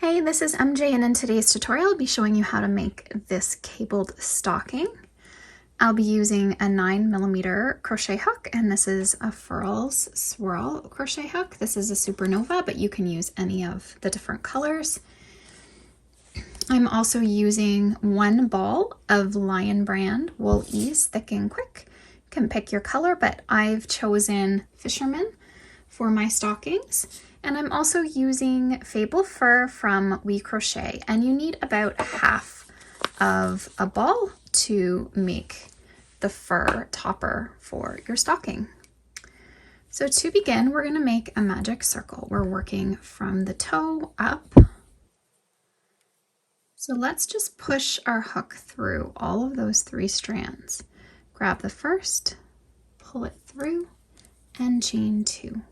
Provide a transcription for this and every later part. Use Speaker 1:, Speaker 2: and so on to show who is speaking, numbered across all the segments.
Speaker 1: Hey, this is MJ, and in today's tutorial I'll be showing you how to make this cabled stocking. I'll be using a 9mm crochet hook, and this is a Furls Swirl crochet hook. This is a Supernova, but you can use any of the different colors. I'm also using 1 ball of Lion brand Wool Ease Thick and Quick. You can pick your color, but I've chosen Fisherman for my stockings. And I'm also using Fable Fur from WeCrochet, and you need about half of a ball to make the fur topper for your stocking. So to begin, we're going to make a magic circle. We're working from the toe up. So let's just push our hook through all of those 3 strands. Grab the first, pull it through, and chain 2.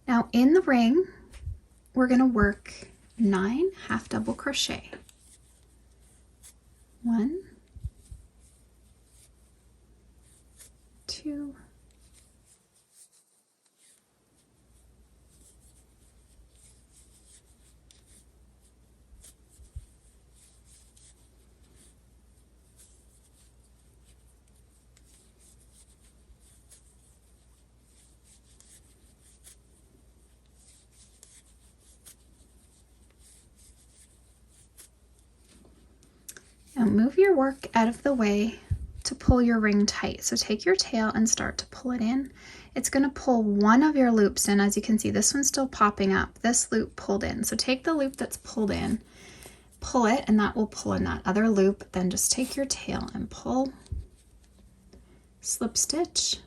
Speaker 1: Now in the ring, we're going to work 9 half double crochet. 1, 2, 3. Now move your work out of the way to pull your ring tight. So take your tail and start to pull it in. It's going to pull one of your loops in. As you can see, this one's still popping up. This loop pulled in. So take the loop that's pulled in, pull it, and that will pull in that other loop. Then just take your tail and pull, slip stitch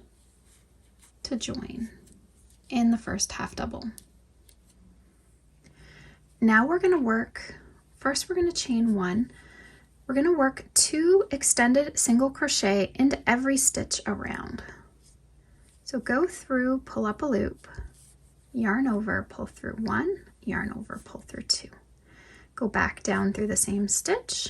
Speaker 1: to join in the first half double. Now we're going to work, first we're going to chain 1. We're going to work 2 extended single crochet into every stitch around. So go through, pull up a loop, yarn over, pull through 1, yarn over, pull through 2. Go back down through the same stitch,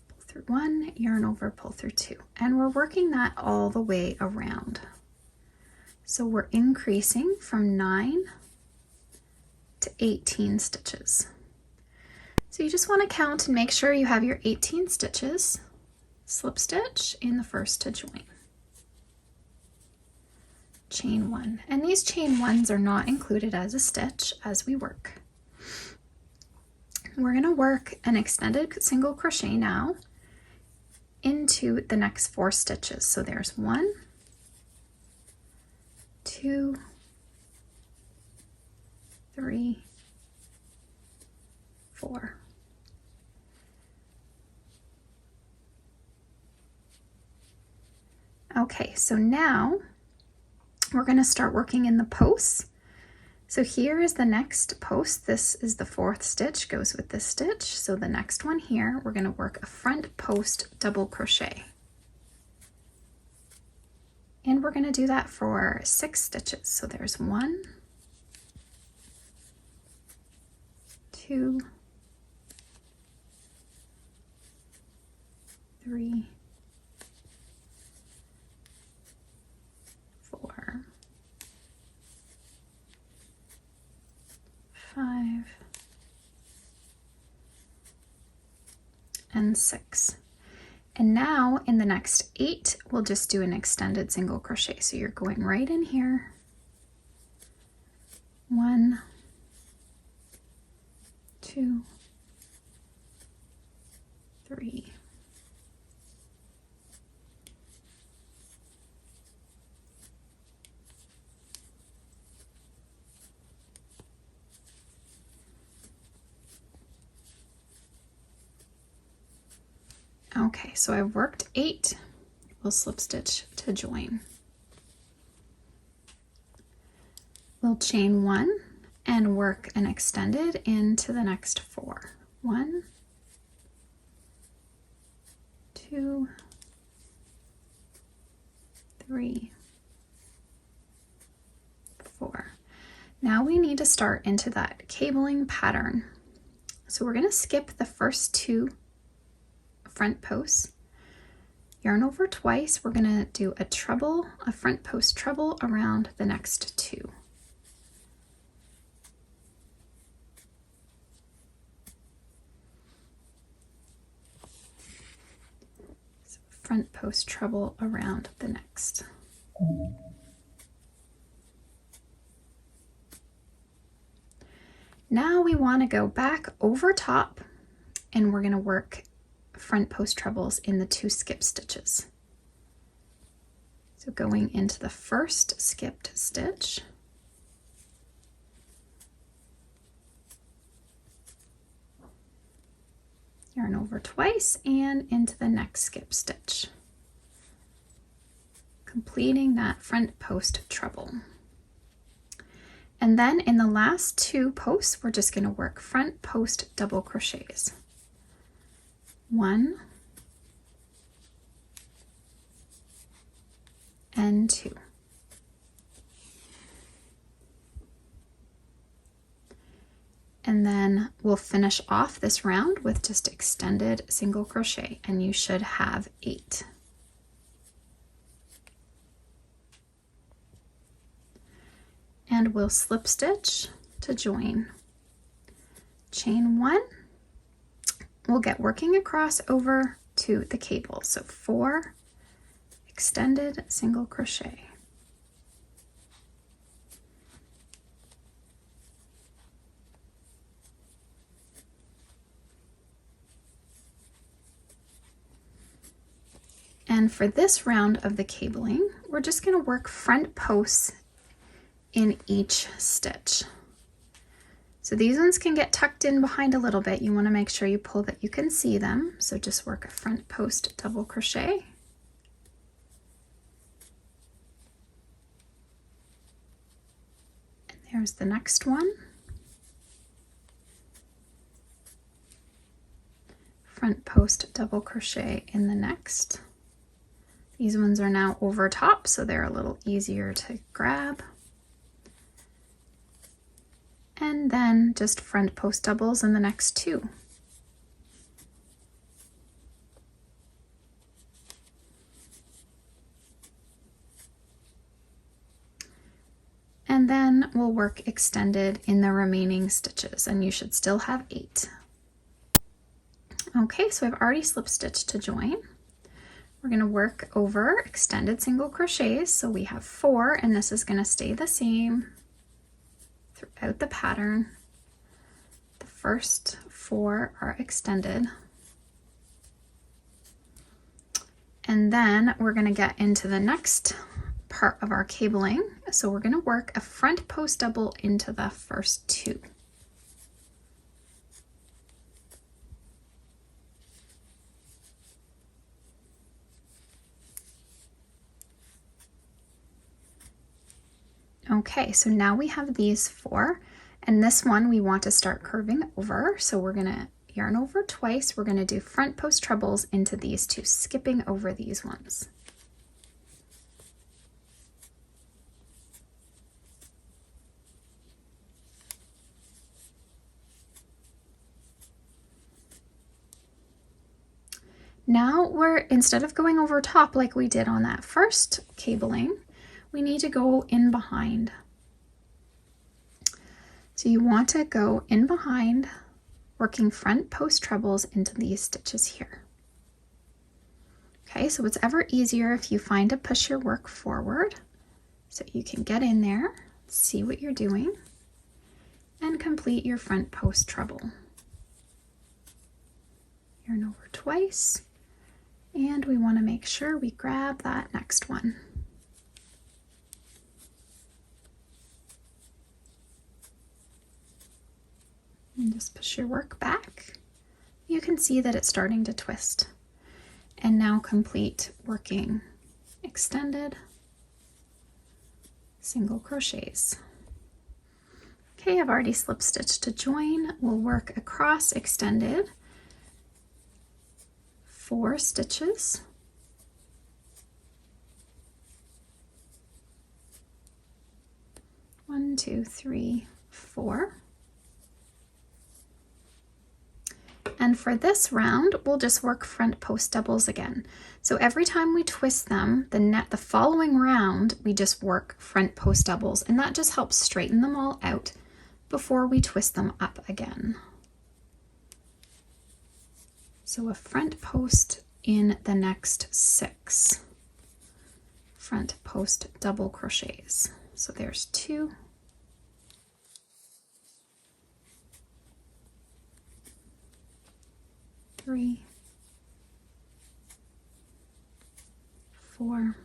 Speaker 1: pull through 1, yarn over, pull through 2. And we're working that all the way around. So we're increasing from 9 to 18 stitches. So you just want to count and make sure you have your 18 stitches, slip stitch in the first to join, chain 1. And these chain 1s are not included as a stitch as we work. We're going to work an extended single crochet now into the next 4 stitches. So there's 1, 2, 3, 4. Okay, so now we're going to start working in the posts. So here is the next post. This is the 4th stitch, goes with this stitch. So the next one here, we're going to work a front post double crochet. And we're going to do that for 6 stitches. So there's 1, 2, 3, 4, 5, and 6. And now in the next 8, we'll just do an extended single crochet. So you're going right in here, 1, 2, 3, 4. Okay, so I've worked 8. We'll slip stitch to join. We'll chain 1 and work an extended into the next 4. 1, 2, 3, 4. Now we need to start into that cabling pattern. So we're going to skip the first 2 front posts, yarn over twice. We're going to do a treble, a front post treble around the next 2. front post treble around the next. Now we want to go back over top and we're going to work front post trebles in the 2 skip stitches. So going into the first skipped stitch, yarn over twice and into the next skip stitch, completing that front post treble. And then in the last 2 posts, we're just going to work front post double crochets. 1 and 2. And then we'll finish off this round with just extended single crochet, and you should have 8. And we'll slip stitch to join. Chain 1. We'll get working across over to the cable. So 4 extended single crochet. And for this round of the cabling, we're just going to work front posts in each stitch. So these ones can get tucked in behind a little bit. You want to make sure you pull that you can see them. So just work a front post double crochet. And there's the next one. Front post double crochet in the next. These ones are now over top, so they're a little easier to grab. And then just front post doubles in the next 2. And then we'll work extended in the remaining stitches, and you should still have 8. Okay, so I've already slip stitched to join. We're going to work over extended single crochets, so we have 4, and this is going to stay the same throughout the pattern. The first 4 are extended. And then we're going to get into the next part of our cabling. So we're going to work a front post double into the first 2. Okay, so now we have these 4, and this one we want to start curving over. So we're going to yarn over twice. We're going to do front post trebles into these 2, skipping over these ones. Now instead of going over top like we did on that first cabling, we need to go in behind. So you want to go in behind, working front post trebles into these stitches here. Okay, so it's ever easier if you find to push your work forward so you can get in there, see what you're doing, and complete your front post treble. Yarn over twice, and we want to make sure we grab that next one. And just push your work back. You can see that it's starting to twist. And now complete working extended single crochets. Okay, I've already slip stitched to join. We'll work across extended 4 stitches. One, 2, 3, 4. And for this round, we'll just work front post doubles again. So every time we twist them, the following round, we just work front post doubles, and that just helps straighten them all out before we twist them up again. So a front post in the next 6 front post double crochets. So there's 2, 3, 4,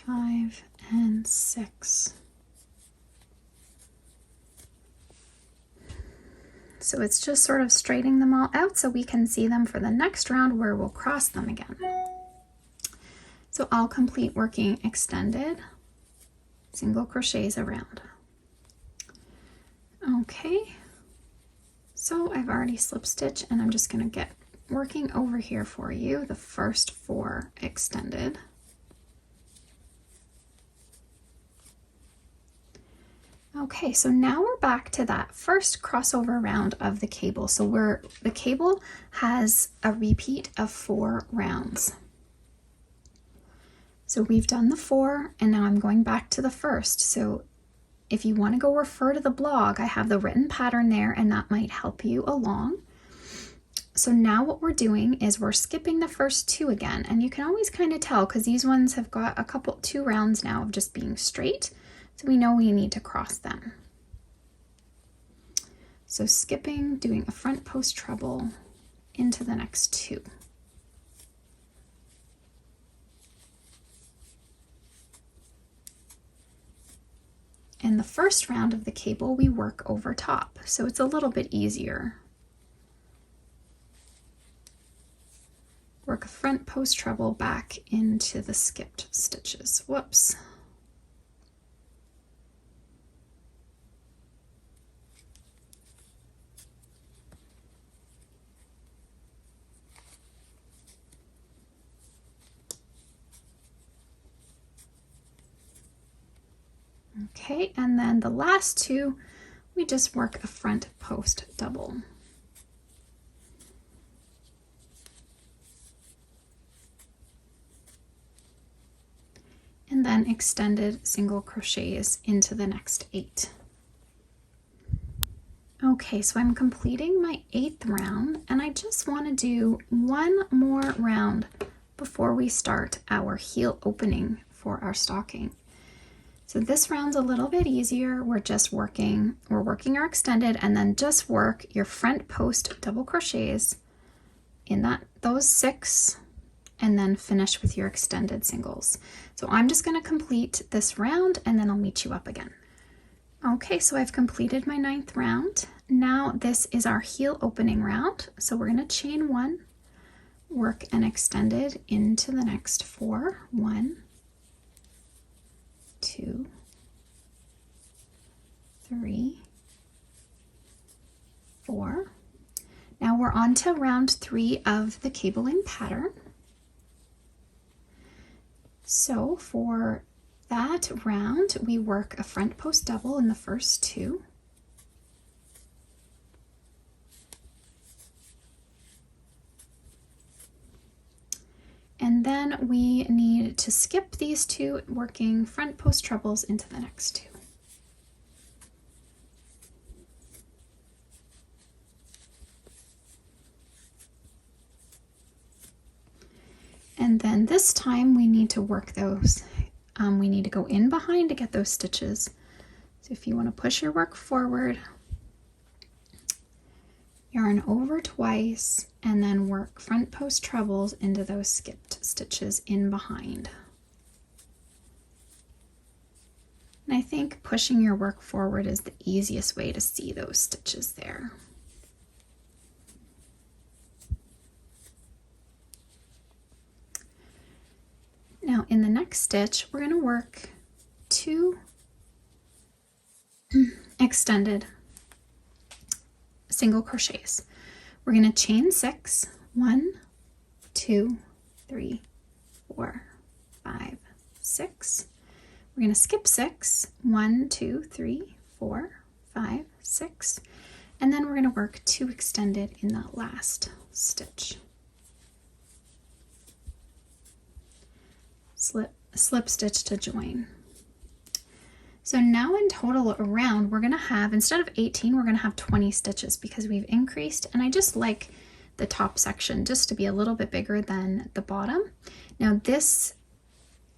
Speaker 1: 5, and 6. So it's just sort of straightening them all out so we can see them for the next round where we'll cross them again. So I'll complete working extended single crochets around. Okay, so I've already slip stitched and I'm just going to get working over here for you, the first 4 extended. Okay, so now we're back to that first crossover round of the cable. So the cable has a repeat of 4 rounds. So we've done the 4 and now I'm going back to the first. So if you want to go refer to the blog, I have the written pattern there and that might help you along. So now what we're doing is we're skipping the first 2 again, and you can always kind of tell because these ones have got 2 rounds now of just being straight. So we know we need to cross them. So skipping, doing a front post treble into the next 2. In the first round of the cable, we work over top, so it's a little bit easier. Work a front post treble back into the skipped stitches. Whoops. Okay, and then the last 2, we just work a front post double. And then extended single crochets into the next 8. Okay, so I'm completing my 8th round and I just want to do one more round before we start our heel opening for our stocking. So this round's a little bit easier. We're working our extended and then just work your front post double crochets in those 6 and then finish with your extended singles. So I'm just going to complete this round and then I'll meet you up again. Okay, so I've completed my 9th round. Now this is our heel opening round. So we're going to chain 1, work an extended into the next 4. 1, 2, 3, 4. Now we're on to round 3 of the cabling pattern. So for that round, we work a front post double in the first 2. And then we need to skip these 2, working front post trebles into the next 2. And then this time we need to work those. We need to go in behind to get those stitches. So if you want to push your work forward, yarn over twice, and then work front post trebles into those skipped stitches in behind. And I think pushing your work forward is the easiest way to see those stitches there. Now in the next stitch, we're going to work 2 extended single crochets. We're going to chain 6, 1, 2, 3, 4, 5, 6. We're going to skip 6, 1, 2, 3, 4, 5, 6, and then we're going to work 2 extended in that last stitch. Slip stitch to join. So now in total around, we're gonna have, instead of 18, we're gonna have 20 stitches because we've increased, and I just like the top section just to be a little bit bigger than the bottom. Now this,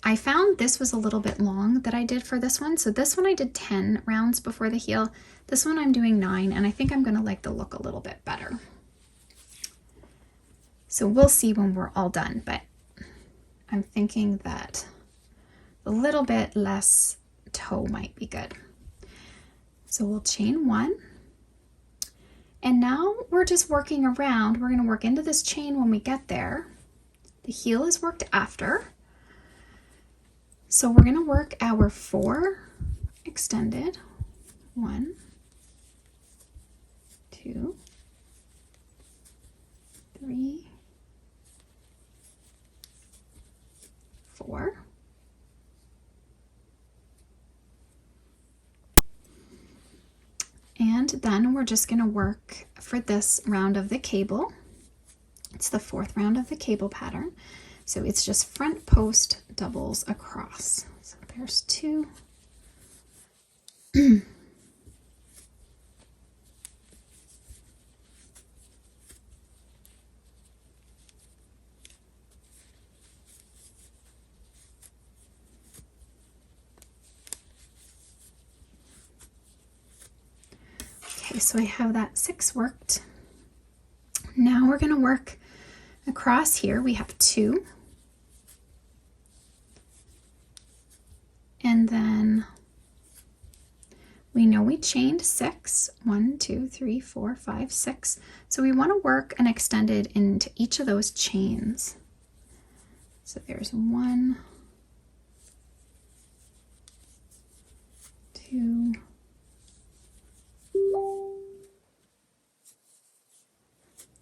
Speaker 1: I found this was a little bit long that I did for this one. So this one I did 10 rounds before the heel. This one I'm doing 9, and I think I'm gonna like the look a little bit better. So we'll see when we're all done, but I'm thinking that a little bit less toe might be good. So we'll chain 1. And now we're just working around. We're going to work into this chain when we get there. The heel is worked after. So we're going to work our 4 extended. 1, 2, 3, 4. And then we're just going to work for this round of the cable. It's the 4th round of the cable pattern. So it's just front post doubles across. So there's 2. Okay, so I have that 6 worked. Now we're going to work across here. We have 2. And then we know we chained 6. 1, 2, 3, 4, 5, 6. So we want to work an extended into each of those chains. So there's 1, 2,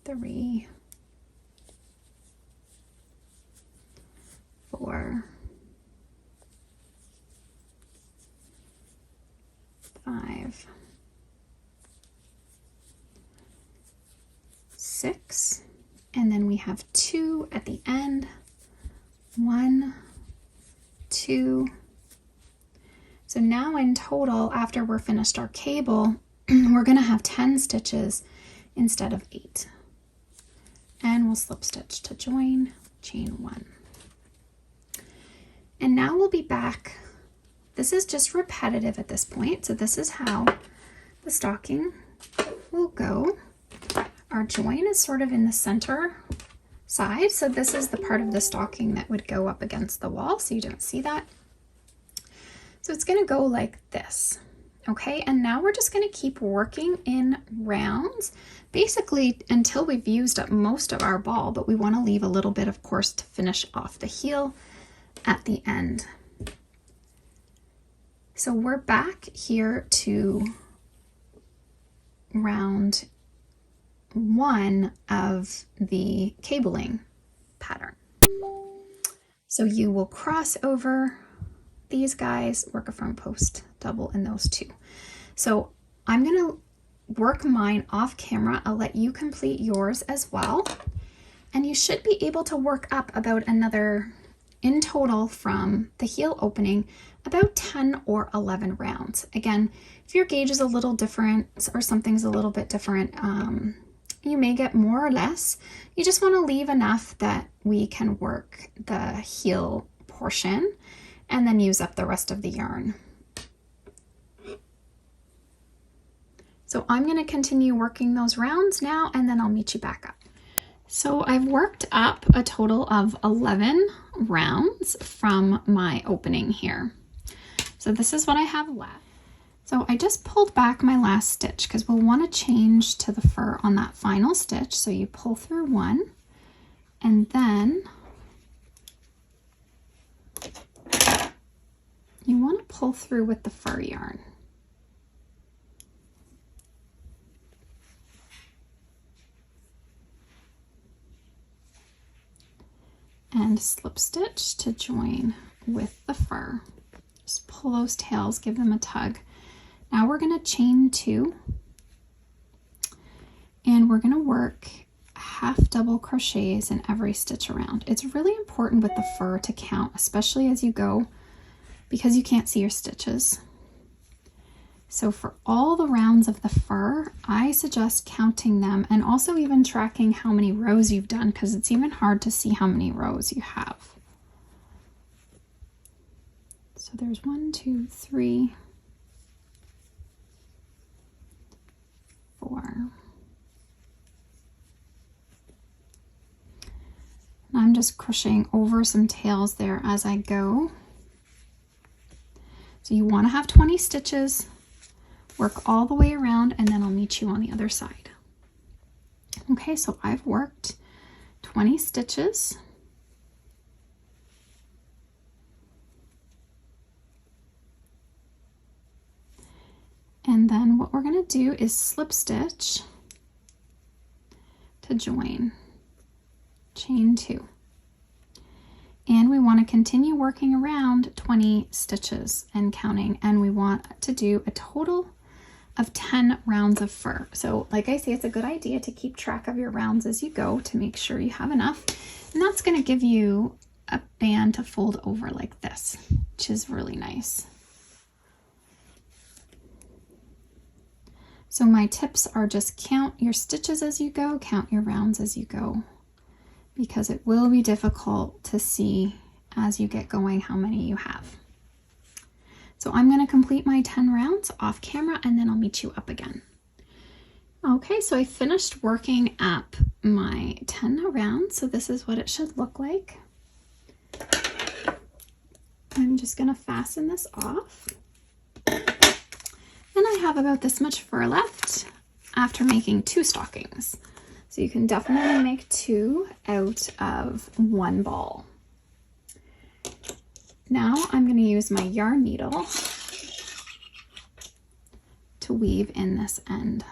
Speaker 1: 3, 4, 5, 6, and then we have 2 at the end. 1, 2. So now in total, after we're finished our cable, we're going to have 10 stitches instead of 8. And we'll slip stitch to join, chain 1. And now we'll be back. This is just repetitive at this point. So this is how the stocking will go. Our join is sort of in the center side. So this is the part of the stocking that would go up against the wall. So you don't see that. So it's going to go like this. Okay, and now we're just going to keep working in rounds, basically until we've used up most of our ball, but we want to leave a little bit, of course, to finish off the heel at the end. So we're back here to round 1 of the cabling pattern. So you will cross over these guys, work a front post double in those 2. So I'm going to work mine off camera. I'll let you complete yours as well. And you should be able to work up about another, in total from the heel opening, about 10 or 11 rounds. Again, if your gauge is a little different or something's a little bit different, you may get more or less. You just want to leave enough that we can work the heel portion and then use up the rest of the yarn. So I'm going to continue working those rounds now, and then I'll meet you back up. So I've worked up a total of 11 rounds from my opening here. So this is what I have left. So I just pulled back my last stitch because we'll want to change to the fur on that final stitch. So you pull through 1, and then you want to pull through with the fur yarn. And slip stitch to join with the fur. Just pull those tails, give them a tug. Now we're going to chain 2, and we're going to work half double crochets in every stitch around. It's really important with the fur to count, especially as you go, because you can't see your stitches. So for all the rounds of the fur, I suggest counting them and also even tracking how many rows you've done, because it's even hard to see how many rows you have. So there's 1, 2, 3, 4. And I'm just crocheting over some tails there as I go. So you want to have 20 stitches, work all the way around, and then I'll meet you on the other side. Okay, so I've worked 20 stitches. And then what we're going to do is slip stitch to join, chain 2. And we want to continue working around 20 stitches and counting, and we want to do a total of 10 rounds of fur. So like I say, it's a good idea to keep track of your rounds as you go to make sure you have enough. And that's going to give you a band to fold over like this, which is really nice. So my tips are just count your stitches as you go, count your rounds as you go, because it will be difficult to see as you get going how many you have. So I'm going to complete my 10 rounds off camera and then I'll meet you up again. Okay, so I finished working up my 10 rounds, so this is what it should look like. I'm just going to fasten this off. And I have about this much fur left after making 2 stockings. So you can definitely make 2 out of 1 ball. Now I'm going to use my yarn needle to weave in this end.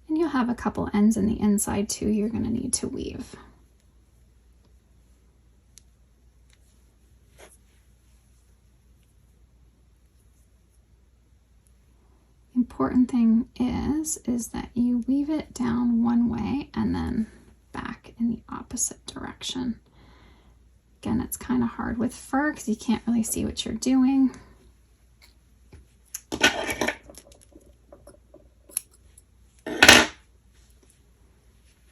Speaker 1: And you'll have a couple ends in the inside too you're going to need to weave. Important thing is that you weave it down one way and then back in the opposite direction. Again, it's kind of hard with fur because you can't really see what you're doing.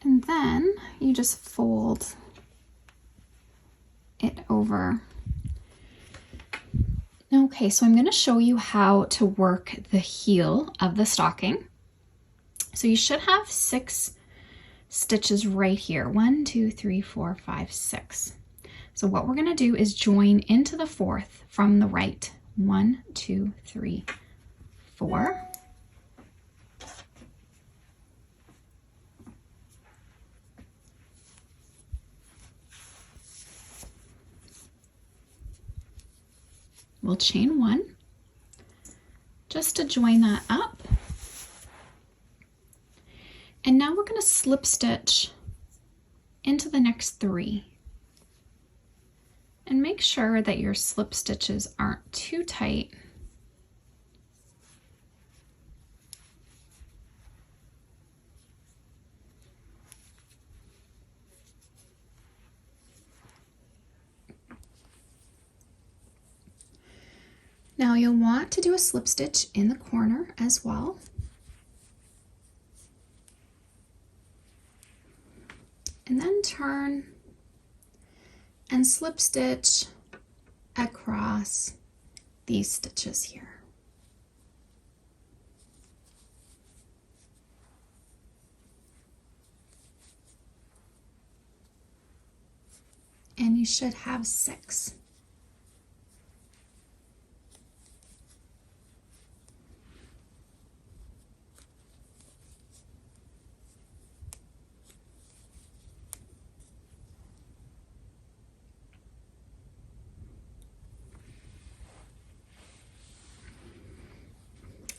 Speaker 1: And then you just fold it over. Okay, so I'm going to show you how to work the heel of the stocking. So you should have 6 stitches right here. 1, 2, 3, 4, 5, 6. So what we're going to do is join into the 4th from the right. 1, 2, 3, 4. We'll chain 1 just to join that up. And now we're going to slip stitch into the next 3. And make sure that your slip stitches aren't too tight. Now you'll want to do a slip stitch in the corner as well. And then turn and slip stitch across these stitches here. And you should have 6.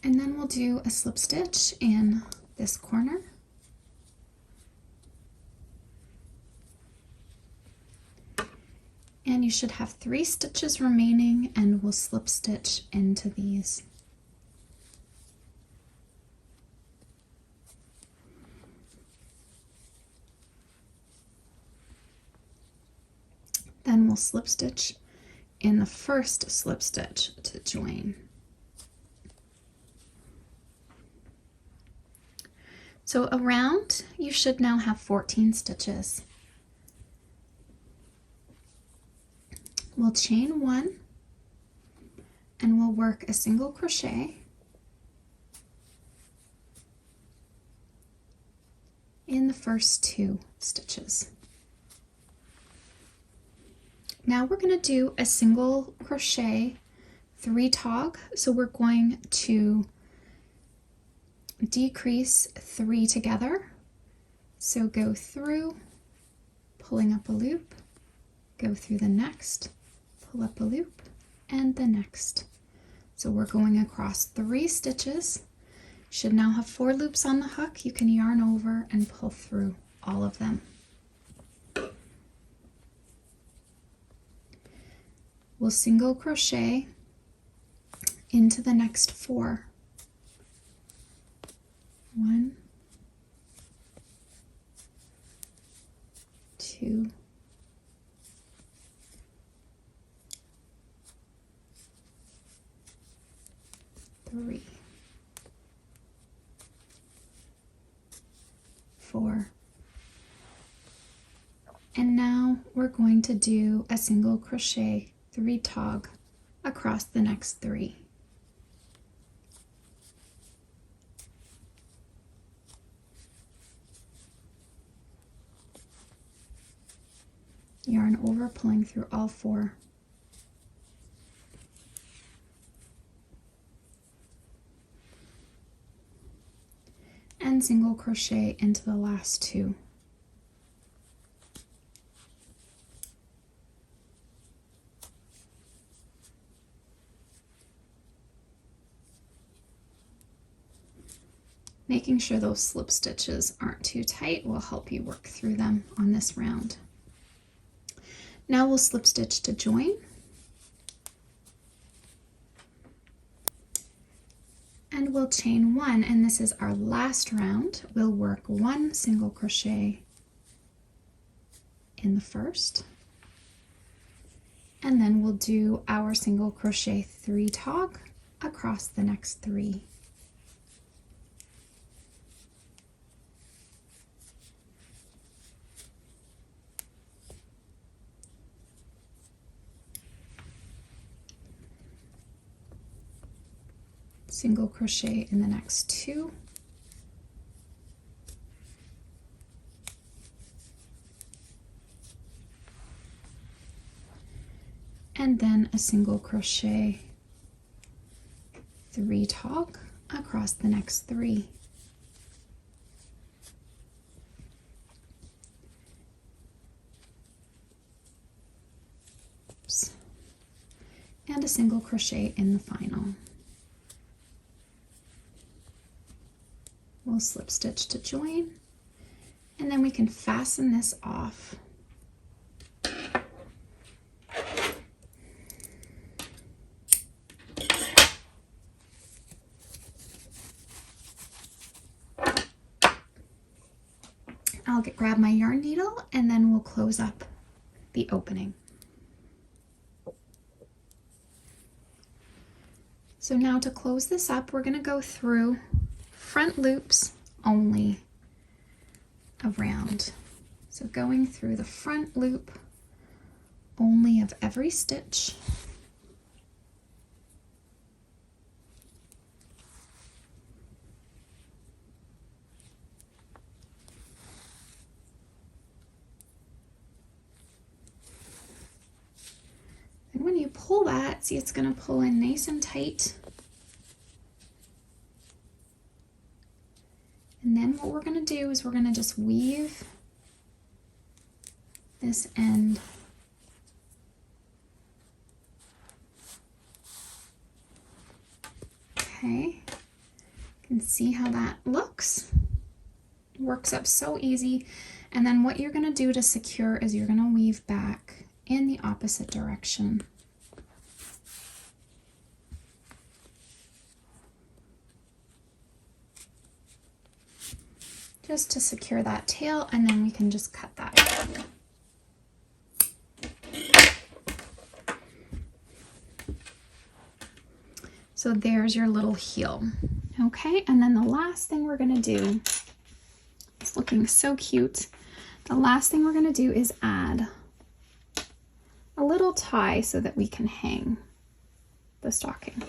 Speaker 1: And then we'll do a slip stitch in this corner. And you should have 3 stitches remaining, and we'll slip stitch into these slip stitch in the first slip stitch to join. So around, you should now have 14 stitches. We'll chain 1 and we'll work a single crochet in the first 2 stitches. Now we're going to do a single crochet 3 tog, so we're going to decrease 3 together. So go through, pulling up a loop, go through the next, pull up a loop, and the next. So we're going across 3 stitches. Should now have 4 loops on the hook. You can yarn over and pull through all of them. We'll single crochet into the next 4. 1, 2, 3, 4. And now we're going to do a single crochet 3 tog across the next 3. Yarn over, pulling through all 4. And single crochet into the last 2. Making sure those slip stitches aren't too tight will help you work through them on this round. Now we'll slip stitch to join. And we'll chain 1, and this is our last round. We'll work 1 single crochet in the first, and then we'll do our single crochet 3 tog across the next 3. Single crochet in the next 2, and then a single crochet 3 tog across the next 3. Oops. And a single crochet in the final. We'll slip stitch to join, and then we can fasten this off. I'll grab my yarn needle, and then we'll close up the opening. So now to close this up, we're going to go through front loops only around. So going through the front loop only of every stitch. And when you pull that, see, it's going to pull in nice and tight. And then what we're going to do is we're going to just weave this end okay. You can see how that looks. It works up so easy. And then what you're going to do to secure is you're going to weave back in the opposite direction. Just to secure that tail, and then we can just cut that out. So there's your little heel. Okay, and then the last thing we're gonna do, it's looking so cute. The last thing we're gonna do is add a little tie so that we can hang the stocking.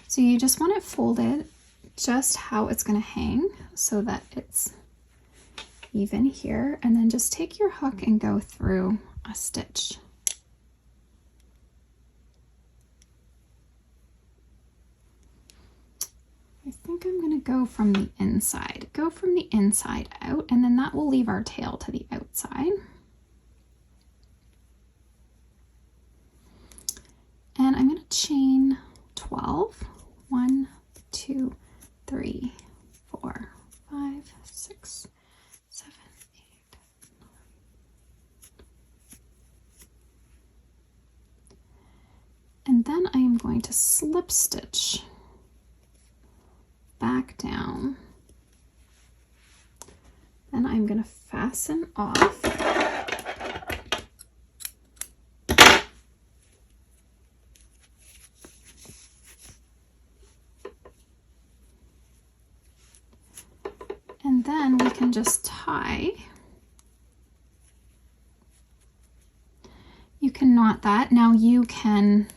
Speaker 1: So you just want it folded just how it's gonna hang so that it's even here, and then just take your hook and go through a stitch. I think I'm gonna go from the inside. Go from the inside out, and then that will leave our tail to the outside. And I'm gonna chain 12. 1, 2, 3, 4, 5, 6, 7, 8, 9. And then I am going to slip stitch back down. Then I'm going to fasten off. And then we can just tie. You can knot that. Now you can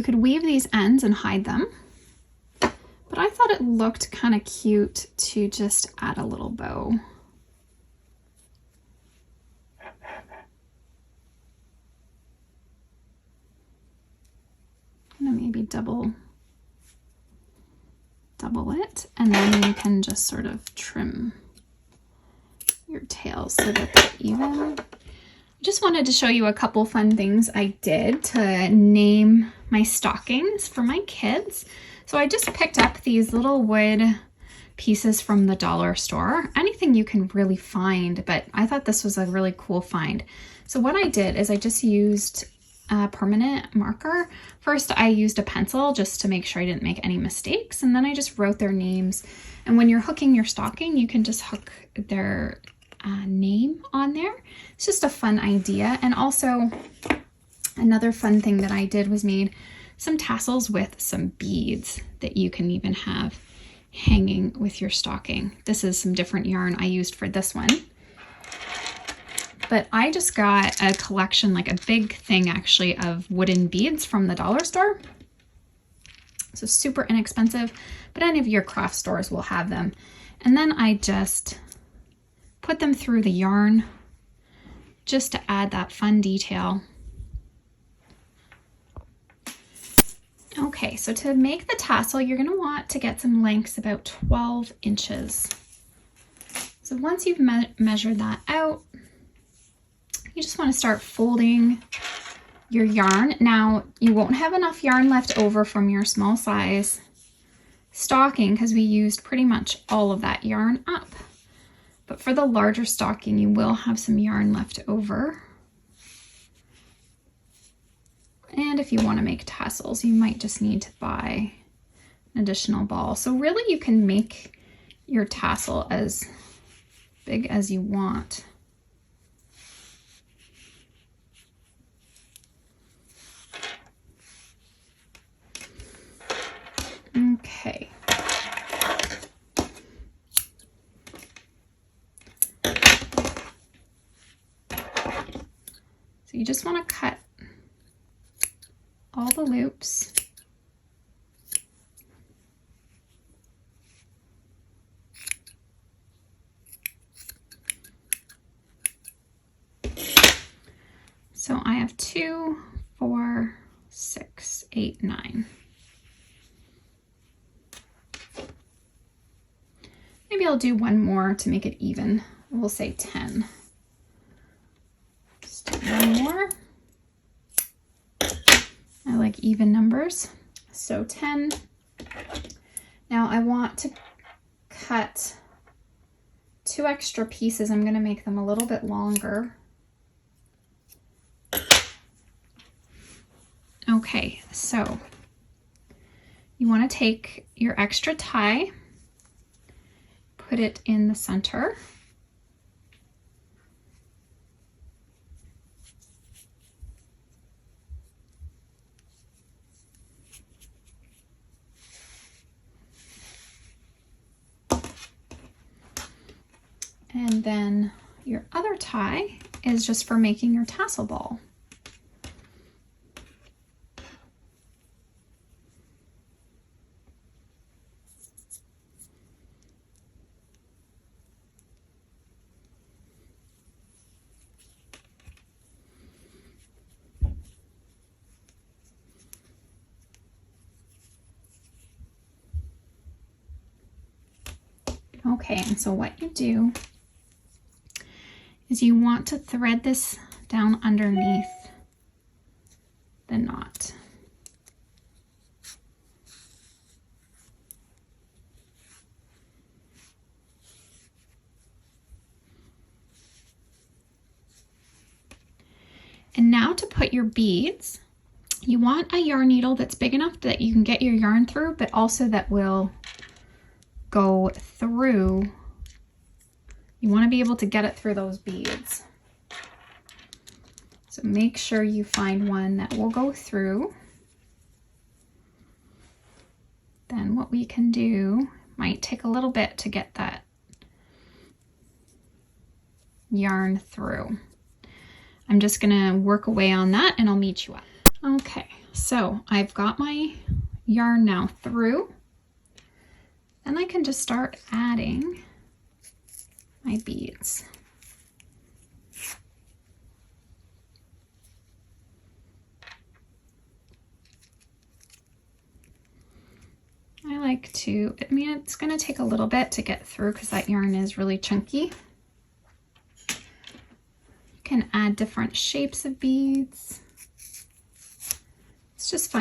Speaker 1: could weave these ends and hide them, but I thought it looked kind of cute to just add a little bow. I'm gonna maybe double it, and then you can just sort of trim your tails so that they're even. Just wanted to show you a couple fun things I did to name my stockings for my kids. So I just picked up these little wood pieces from the dollar store, anything you can really find, but I thought this was a really cool find. So what I did is I just used a permanent marker. First, I used a pencil just to make sure I didn't make any mistakes, and then I just wrote their names. And when you're hooking your stocking, you can just hook their name on there. It's just a fun idea. And also another fun thing that I did was made some tassels with some beads that you can even have hanging with your stocking. This is some different yarn I used for this one, but I just got a collection, like a big thing actually, of wooden beads from the dollar store. So super inexpensive, but any of your craft stores will have them. And then I just put them through the yarn just to add that fun detail. Okay, so to make the tassel, you're gonna want to get some lengths about 12 inches. So once you've measured that out, you just wanna start folding your yarn. Now, you won't have enough yarn left over from your small size stocking because we used pretty much all of that yarn up. But for the larger stocking, you will have some yarn left over. And if you want to make tassels, you might just need to buy an additional ball. So really you can make your tassel as big as you want. Okay. So you just want to cut all the loops. So I have 2, 4, 6, 8, 9. Maybe I'll do one more to make it even. We'll say 10. Just do one more. I like even numbers. So 10. Now I want to cut 2 extra pieces. I'm going to make them a little bit longer. Okay, so you want to take your extra tie, put it in the center, And then your other tie is just for making your tassel ball. Okay, and so what you do is you want to thread this down underneath the knot. And now to put your beads, you want a yarn needle that's big enough that you can get your yarn through, but also that will go through. You want to be able to get it through those beads. So make sure you find one that will go through. Then what we can do, might take a little bit to get that yarn through. I'm just gonna work away on that and I'll meet you up. Okay, so I've got my yarn now through. Then I can just start adding my beads. I like to, I mean, it's going to take a little bit to get through because that yarn is really chunky. You can add different shapes of beads. It's just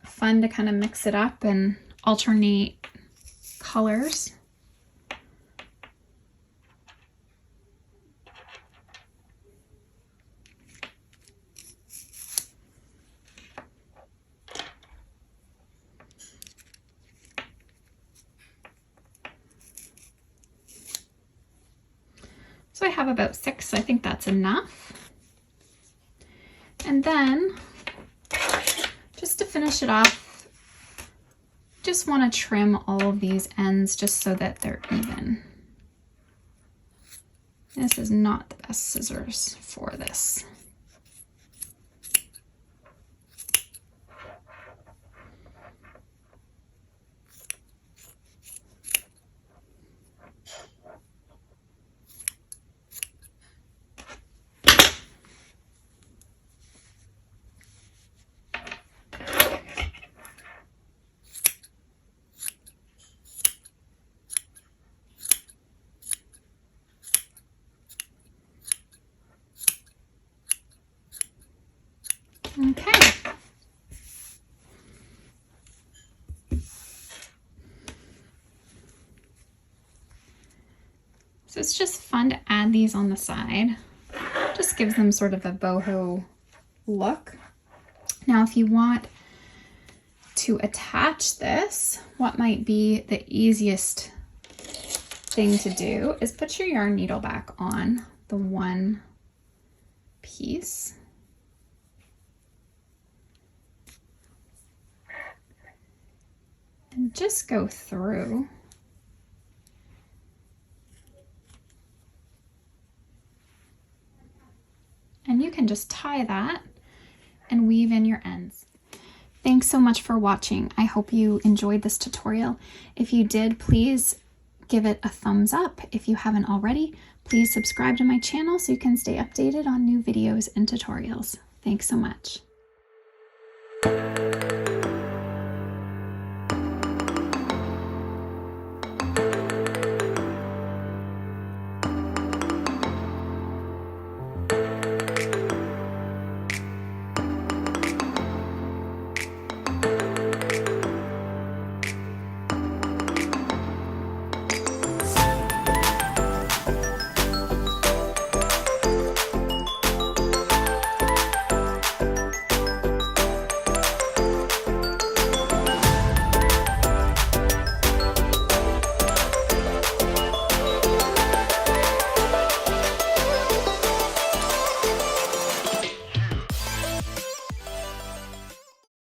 Speaker 1: fun to kind of mix it up and alternate colors. So I have about 6, I think that's enough. And then just to finish it off, just want to trim all of these ends just so that they're even. This is not the best scissors for this. Okay. So it's just fun to add these on the side. Just gives them sort of a boho look. Now, if you want to attach this, what might be the easiest thing to do is put your yarn needle back on the one piece. And just go through. And you can just tie that and weave in your ends. Thanks so much for watching. I hope you enjoyed this tutorial. If you did, please give it a thumbs up. If you haven't already, please subscribe to my channel so you can stay updated on new videos and tutorials. Thanks so much.